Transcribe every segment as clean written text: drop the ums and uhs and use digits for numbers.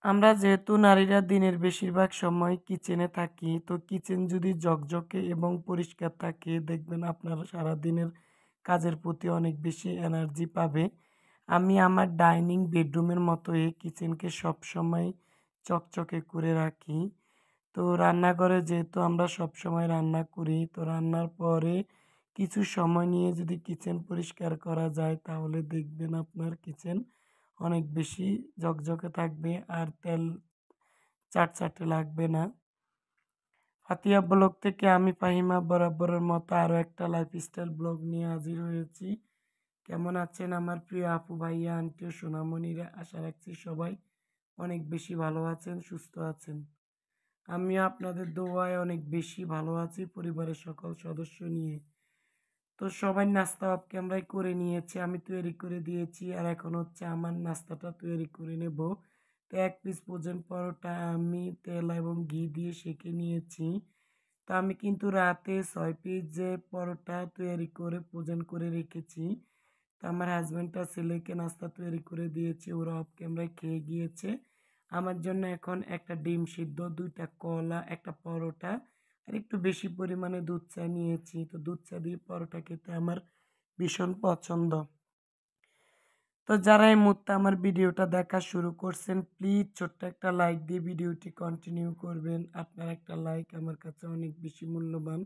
আমরা যেহেতু নারীরা দিনের বেশিরভাগ সময় কিচেনে থাকি, তো কিচেন যদি ঝকঝকে এবং পরিষ্কার থাকে, দেখবেন আপনার সারাদিনের কাজের প্রতি অনেক বেশি এনার্জি পাবে। আমি আমার ডাইনিং বেডরুমের মতোই কিচেনকে সবসময় চকচকে করে রাখি। তো রান্নাঘরে যেহেতু আমরা সবসময় রান্না করি, তো রান্নার পরে কিছু সময় নিয়ে যদি কিচেন পরিষ্কার করা যায়, তাহলে দেখবেন আপনার কিচেন অনেক বেশি ঝকঝকে থাকবে আর তেল চাটচাটে লাগবে না। ফাতিয়া ব্লগ থেকে আমি ফাহিমা বরাবরের মতো আরও একটা লাইফস্টাইল ব্লগ নিয়ে হাজির হয়েছি। কেমন আছেন আমার প্রিয় আপু ভাইয়া আন্টি ও সোনামণিরা? আশা রাখছি সবাই অনেক বেশি ভালো আছেন, সুস্থ আছেন। আমিও আপনাদের দোয়ায় অনেক বেশি ভালো আছি পরিবারের সকল সদস্য নিয়ে। তো সবাই নাস্তা অফ ক্যামেরায় করে নিয়েছে, আমি তৈরি করে দিয়েছি আর এখন হচ্ছে আমার নাস্তাটা তৈরি করে নেব। তো ১ পিস ফ্রোজেন পরোটা আমি তেল এবং ঘি দিয়ে সেঁকে নিয়েছি। তো আমি কিন্তু রাতে ৬ পিস যে পরোটা তৈরি করে ফ্রোজেন করে রেখেছি। তো আমার হাসব্যান্ড আর ছেলেকে নাস্তা তৈরি করে দিয়েছি, ওরা অফ ক্যামেরায় খেয়ে গিয়েছে। আমার জন্য এখন একটা ডিম সিদ্ধ, ২ টা কলা, একটা পরোটা আর একটু বেশি পরিমাণে দুধ চা নিয়েছি। তো দুধ চা দিয়ে পরোটা খেতে আমার ভীষণ পছন্দ। তো যারা এই মুহূর্তে আমার ভিডিওটা দেখা শুরু করছেন, প্লিজ ছোট্ট একটা লাইক দিয়ে ভিডিওটি কন্টিনিউ করবেন। আপনার একটা লাইক আমার কাছে অনেক বেশি মূল্যবান।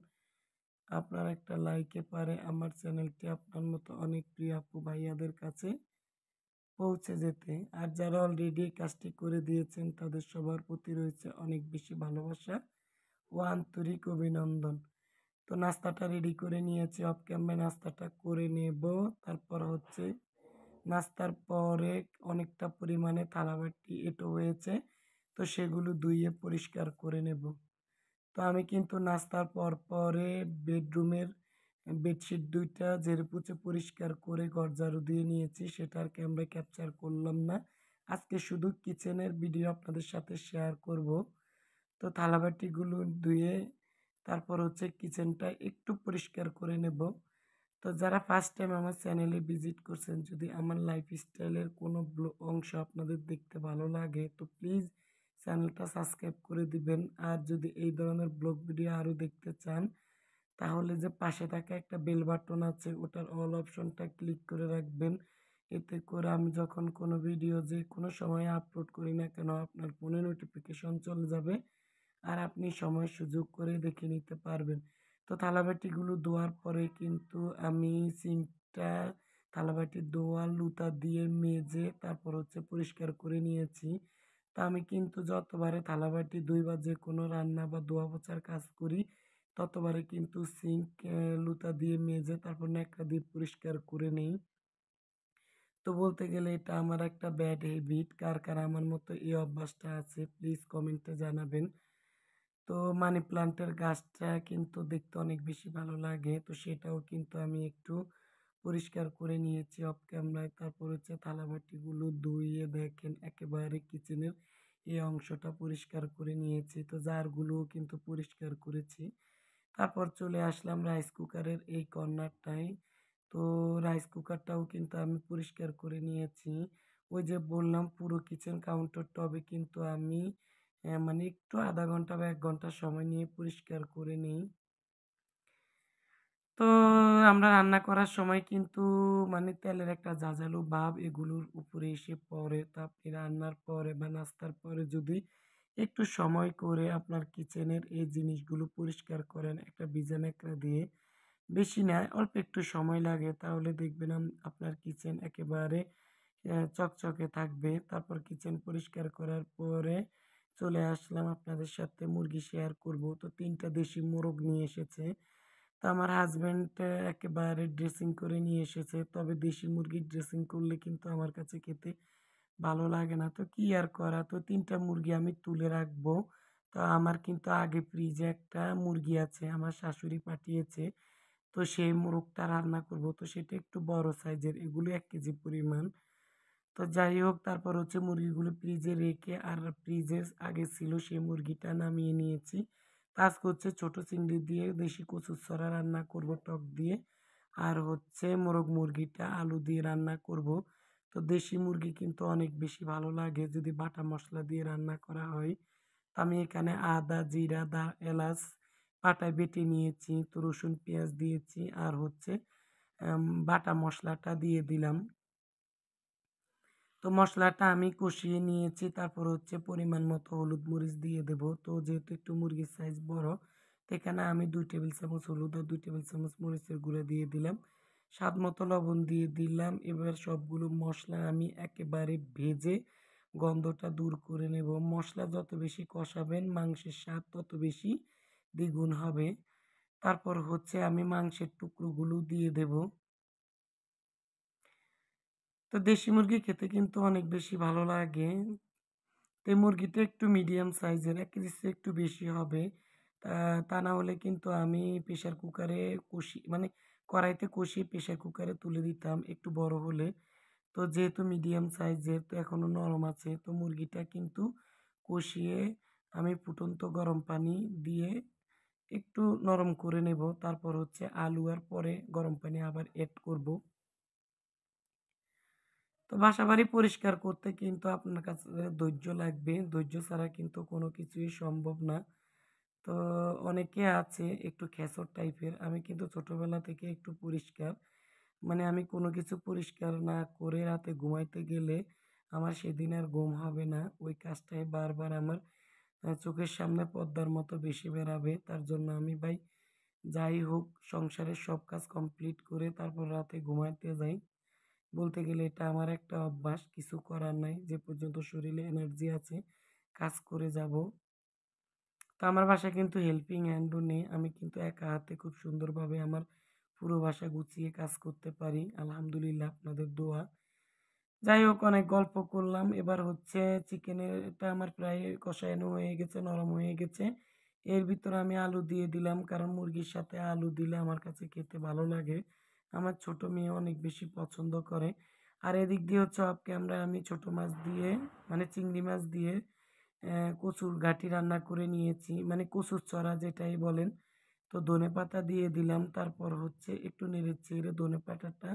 আপনার একটা লাইকে পারে আমার চ্যানেলটি আপনার মতো অনেক প্রিয় আপু ভাইয়াদের কাছে পৌঁছে যেতে। আর যারা অলরেডি এই কাজটি করে দিয়েছেন, তাদের সবার প্রতি রয়েছে অনেক বেশি ভালোবাসা ও আন্তরিক অভিনন্দন। তো নাস্তাটা রেডি করে নিয়েছি, অফ ক্যামেরায় নাস্তাটা করে নেব। তারপর হচ্ছে নাস্তার পরে অনেকটা পরিমাণে থালাবাটি এঁটো হয়েছে, তো সেগুলো ধুয়ে পরিষ্কার করে নেব। তো আমি কিন্তু নাস্তার পরে বেডরুমের বেডশিট ২ টা ঝেড়ে-পুছে পরিষ্কার করে ঘর ঝাড়ু দিয়ে নিয়েছি। সেটা আর ক্যামেরায় ক্যাপচার করলাম না। আজকে শুধু কিচেনের ভিডিও আপনাদের সাথে শেয়ার করব। তো থালাবাটিগুলো ধুয়ে তারপর হচ্ছে কিচেনটা একটু পরিষ্কার করে নেব। তো যারা ফার্স্ট টাইম আমার চ্যানেলে ভিজিট করছেন, যদি আমার লাইফস্টাইলের কোনো অংশ আপনাদের দেখতে ভালো লাগে, তো প্লিজ চ্যানেলটা সাবস্ক্রাইব করে দিবেন। আর যদি এই ধরনের ব্লগ ভিডিও আরও দেখতে চান, তাহলে যে পাশে থাকা একটা বেল বাটন আছে, ওটার অল অপশনটা ক্লিক করে রাখবেন। এতে করে আমি যখন কোনো ভিডিও যে কোনো সময় আপলোড করি না কেন, আপনার ফোনে নোটিফিকেশন চলে যাবে আর আপনি সময় সুযোগ করে দেখে নিতে পারবেন। তো থালাবাটিগুলো ধোয়ার পরে কিন্তু আমি সিঙ্কটা থালাবাটি ধোয়া লুতা দিয়ে মেজে তারপর হচ্ছে পরিষ্কার করে নিয়েছি। তো আমি কিন্তু যতবারে থালাবাটি ধুই বা যে কোনো রান্না বা ধোয়া পোছার কাজ করি, ততবারে কিন্তু সিঙ্ক লুতা দিয়ে মেজে তারপর ন্যাকড়া দিয়ে পরিষ্কার করে নেই। তো বলতে গেলে এটা আমার একটা ব্যাড হ্যাবিট। কার, কার আমার মতো এই অভ্যাসটা আছে প্লিজ কমেন্টে জানাবেন। তো মানি প্লান্টের গাছটা কিন্তু দেখতে অনেক বেশি ভালো লাগে। তো সেটাও কিন্তু আমি একটু পরিষ্কার করে নিয়েছি অফ ক্যামেরায়। তারপর হচ্ছে থালাবাটিগুলো ধুইয়ে দেখেন একেবারে কিচেনের এই অংশটা পরিষ্কার করে নিয়েছি। তো জারগুলোও কিন্তু পরিষ্কার করেছি। তারপর চলে আসলাম রাইস কুকারের এই কর্নারটায়। তো রাইস কুকারটাও কিন্তু আমি পরিষ্কার করে নিয়েছি। ওই যে বললাম পুরো কিচেন কাউন্টার টবে কিন্তু আমি মানে একটু ০.৫ ঘন্টা বা ১ ঘন্টা সময় নিয়ে পরিষ্কার করে নেই। তো আমরা রান্না করার সময় কিন্তু মানে তেলের একটা ঝাঁঝালো ভাব এগুলোর উপরে এসে পড়ে। তো আপনি রান্নার পরে বা নাস্তার পরে যদি একটু সময় করে আপনার কিচেনের এই জিনিসগুলো পরিষ্কার করেন একটা ভিজা ন্যাকড়া দিয়ে, বেশি না অল্প একটু সময় লাগে, তাহলে দেখবেন আপনার কিচেন একেবারে চকচকে থাকবে। তারপর কিচেন পরিষ্কার করার পরে চলে আসলাম আপনাদের সাথে মুরগি শেয়ার করব। তো ৩ টা দেশি মোরগ নিয়ে এসেছে। তো আমার হাসব্যান্ড একেবারে ড্রেসিং করে নিয়ে এসেছে। তবে দেশি মুরগির ড্রেসিং করলে কিন্তু আমার কাছে খেতে ভালো লাগে না। তো কি আর করা? তো ৩ টা মুরগি আমি তুলে রাখবো। তো আমার কিন্তু আগে ফ্রিজে একটা মুরগি আছে, আমার শাশুড়ি পাঠিয়েছে। তো সেই মোরগটা রান্না করব। তো সেটা একটু বড় সাইজের। এগুলো ১ কেজি পরিমাণ। তো যাই হোক তারপর হচ্ছে মুরগিগুলো ফ্রিজে রেখে আর ফ্রিজে আগে ছিল সেই মুরগিটা নামিয়ে নিয়েছি। তো আজকে হচ্ছে ছোট চিংড়ি দিয়ে দেশি কচুর ছড়া রান্না করব টক দিয়ে। আর হচ্ছে মোরগ মুরগিটা আলু দিয়ে রান্না করব। তো দেশি মুরগি কিন্তু অনেক বেশি ভালো লাগে যদি বাটা মসলা দিয়ে রান্না করা হয়। তো আমি এখানে আদা, জিরা, এলাচ পাটায় বেটে নিয়েছি। তো রসুন, পেঁয়াজ দিয়েছি আর হচ্ছে বাটা মসলাটা দিয়ে দিলাম। তো মসলাটা আমি কষিয়ে নিয়েছি। তারপর হচ্ছে পরিমাণ মতো হলুদ, মরিচ দিয়ে দেব। তো যেহেতু একটু মুরগির সাইজ বড়, তো এখানে আমি ২ টেবিল চামচ হলুদ আর ২ টেবিল চামচ মরিচের গুঁড়া দিয়ে দিলাম। স্বাদ মতো লবণ দিয়ে দিলাম। এবার সবগুলো মসলা আমি একেবারে ভেজে গন্ধটা দূর করে নেব। মসলা যত বেশি কষাবেন মাংসের স্বাদ তত বেশি দ্বিগুণ হবে। তারপর হচ্ছে আমি মাংসের টুকরোগুলো দিয়ে দেব। তো দেশি মুরগি খেতে কিন্তু অনেক বেশি ভালো লাগে। তো এই মুরগিটা একটু মিডিয়াম সাইজের, ১ কেজির চেয়ে একটু বেশি হবে। তা তা না হলে কিন্তু আমি প্রেশার কুকারে মানে কড়াইতে কষিয়ে প্রেশার কুকারে তুলে দিতাম একটু বড় হলে। তো যেহেতু মিডিয়াম সাইজের তো এখনও নরম আছে, তো মুরগিটা কিন্তু কষিয়ে আমি ফুটন্ত গরম পানি দিয়ে একটু নরম করে নেব। তারপর হচ্ছে আলু আর পরে গরম পানি আবার এড করব। তো বাসাবাড়ি পরিষ্কার করতে কিন্তু আপনার কাছে ধৈর্য লাগবে। ধৈর্য ছাড়া কিন্তু কোনো কিছুই সম্ভব না। তো অনেকে আছে একটু খেচড় টাইপের। আমি কিন্তু ছোটবেলা থেকে একটু পরিষ্কার। মানে আমি কোনো কিছু পরিষ্কার না করে রাতে ঘুমাইতে গেলে আমার সেদিন আর ঘুম হবে না। ওই কাজটাই বারবার আমার চোখের সামনে পদ্মার মতো ভেসে বেড়াবে। তার জন্য আমি ভাই যাই হোক সংসারের সব কাজ কমপ্লিট করে তারপর রাতে ঘুমাইতে যাই। বলতে গেলে এটা আমার একটা অভ্যাস, কিছু করার নাই। যে পর্যন্ত শরীরে এনার্জি আছে কাজ করে যাব। তো আমার বাসায় কিন্তু হেল্পিং হ্যান্ডও নেই। আমি কিন্তু একা হাতে খুব সুন্দরভাবে আমার পুরো বাসা গুছিয়ে কাজ করতে পারি। আলহামদুলিল্লাহ আপনাদের দোয়া। যাই হোক অনেক গল্প করলাম। এবার হচ্ছে চিকেনেরটা আমার প্রায় কষানো হয়ে গেছে, নরম হয়ে গেছে। এর ভিতরে আমি আলু দিয়ে দিলাম। কারণ মুরগির সাথে আলু দিলে আমার কাছে খেতে ভালো লাগে। আমার ছোট মেয়ে অনেক বেশি পছন্দ করে। আর এদিক দিয়ে হচ্ছে অফ ক্যামেরায় আমি ছোট মাছ দিয়ে মানে চিংড়ি মাছ দিয়ে কচুর গাঁটি রান্না করে নিয়েছি। মানে কচুর ছড়া যেটাই বলেন। তো ধনেপাতা দিয়ে দিলাম। তারপর হচ্ছে একটু নেড়ে-চেড়ে ধনেপাতাটা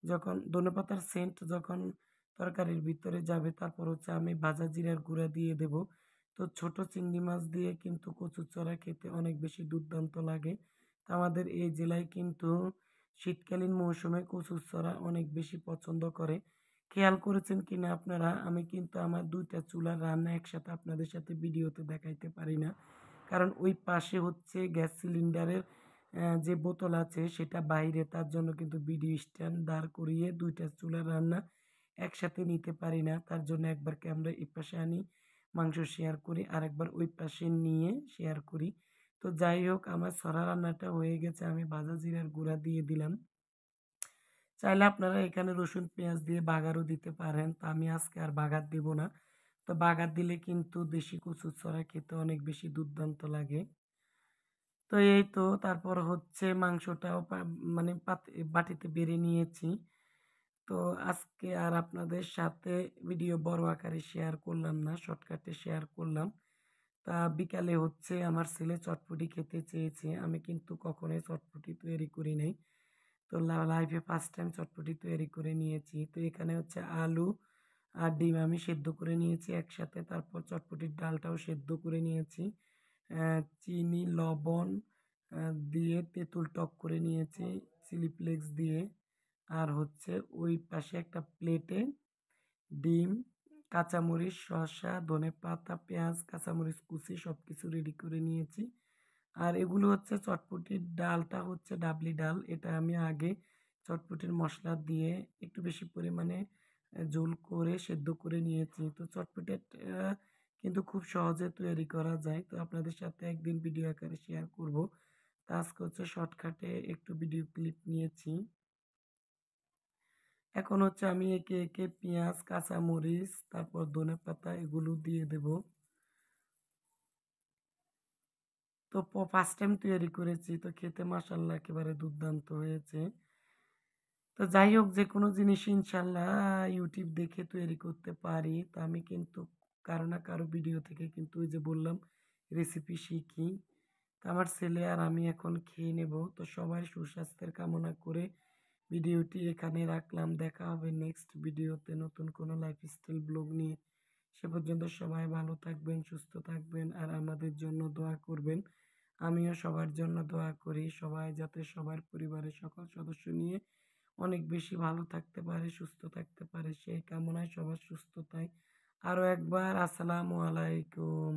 যখন ধনেপাতার সেন্ট যখন তরকারির ভিতরে যাবে তারপর হচ্ছে আমি ভাজা জিরার গুঁড়া দিয়ে দেব। তো ছোট চিংড়ি মাছ দিয়ে কিন্তু কচুরচড়া খেতে অনেক বেশি দুর্দান্ত লাগে। তো আমাদের এই জেলায় কিন্তু শীতকালীন মৌসুমে কচুরচড়া অনেক বেশি পছন্দ করে। খেয়াল করেছেন কিনা আপনারা আমি কিন্তু আমার ২ টা চুলার রান্না একসাথে আপনাদের সাথে ভিডিওতে দেখাইতে পারি না। কারণ ওই পাশে হচ্ছে গ্যাস সিলিন্ডারের যে বোতল আছে সেটা বাইরে। তার জন্য কিন্তু ভিডিও স্ট্যান্ড দাঁড় করিয়ে ২ টা চুলার রান্না একসাথে নিতে পারি না। তার জন্য একবার ক্যামেরা এই পাশে আনি, মাংস শেয়ার করি, আরেকবার ওই পাশে নিয়ে শেয়ার করি। তো যাই হোক আমার ছড়া রান্নাটা হয়ে গেছে। আমি ভাজা জিরার গুঁড়া দিয়ে দিলাম। চাইলে আপনারা এখানে রসুন, পেঁয়াজ দিয়ে বাগারও দিতে পারেন। তো আমি আজকে আর বাগার দিব না। তো বাগার দিলে কিন্তু দেশি কচুর ছড়া খেতে অনেক বেশি দুর্দান্ত লাগে। তো এই তো তারপর হচ্ছে মাংসটাও মানে বাটিতে বেড়ে নিয়েছি। তো আজকে আর আপনাদের সাথে ভিডিও বড় আকারে শেয়ার করলাম না, শর্টকাটে শেয়ার করলাম। তা বিকালে হচ্ছে আমার ছেলে চটপটি খেতে চেয়েছে। আমি কিন্তু কখনোই চটপটি তৈরি করি নাই। তো লাইফে ফার্স্ট টাইম চটপটি তৈরি করে নিয়েছি। তো এখানে হচ্ছে আলু আর ডিম আমি সেদ্ধ করে নিয়েছি একসাথে। তারপর চটপটির ডালটাও সেদ্ধ করে নিয়েছি। চিনি, লবণ দিয়ে তেঁতুল টক করে নিয়েছি চিলি ফ্লেক্স দিয়ে। আর হচ্ছে ওই পাশে একটা প্লেটে ডিম, কাঁচামরিচ, শসা, ধনেপাতা, পেঁয়াজ, কাঁচামরিচ কুচি সবকিছু রেডি করে নিয়েছি। আর এগুলো হচ্ছে চটপটির ডালটা হচ্ছে ডাবলি ডাল। এটা আমি আগে চটপটির মসলা দিয়ে একটু বেশি পরিমাণে ঝোল করে সেদ্ধ করে নিয়েছি। তো চটপটিটা কিন্তু খুব সহজে তৈরি করা যায়। তো আপনাদের সাথে একদিন ভিডিও আকারে শেয়ার করব। তো আজকে হচ্ছে শর্টকাটে একটু ভিডিও ক্লিপ নিয়েছি। এখন হচ্ছে আমি একে, একে পেঁয়াজ, কাঁচামরিচ, তারপর ধনেপাতা এগুলো দিয়ে দেব। তো ফার্স্ট টাইম তৈরি করেছি। তো খেতে মাশাআল্লাহ একেবারে দুর্দান্ত হয়েছে। তো যাই হোক যেকোনো জিনিস ইনশাআল্লাহ YouTube দেখে তৈরি করতে পারি। তো আমি কিন্তু কারো না কারো ভিডিও থেকে কিন্তু ওই যে বললাম রেসিপি শিখি। তো আমার ছেলে আর আমি এখন খেয়ে নেব। তো সবার সুস্বাস্থ্যের কামনা করে ভিডিওটি এখানে রাখলাম। দেখা হবে নেক্সট ভিডিওতে নতুন কোনো লাইফস্টাইল ব্লগ নিয়ে। সে পর্যন্ত সবাই ভালো থাকবেন, সুস্থ থাকবেন আর আমাদের জন্য দোয়া করবেন। আমিও সবার জন্য দোয়া করি। সবাই যাতে সবার পরিবারের সকল সদস্য নিয়ে অনেক বেশি ভালো থাকতে পারে, সুস্থ থাকতে পারে সেই কামনায় সবার সুস্থতায় আরও একবার আসসালামু আলাইকুম।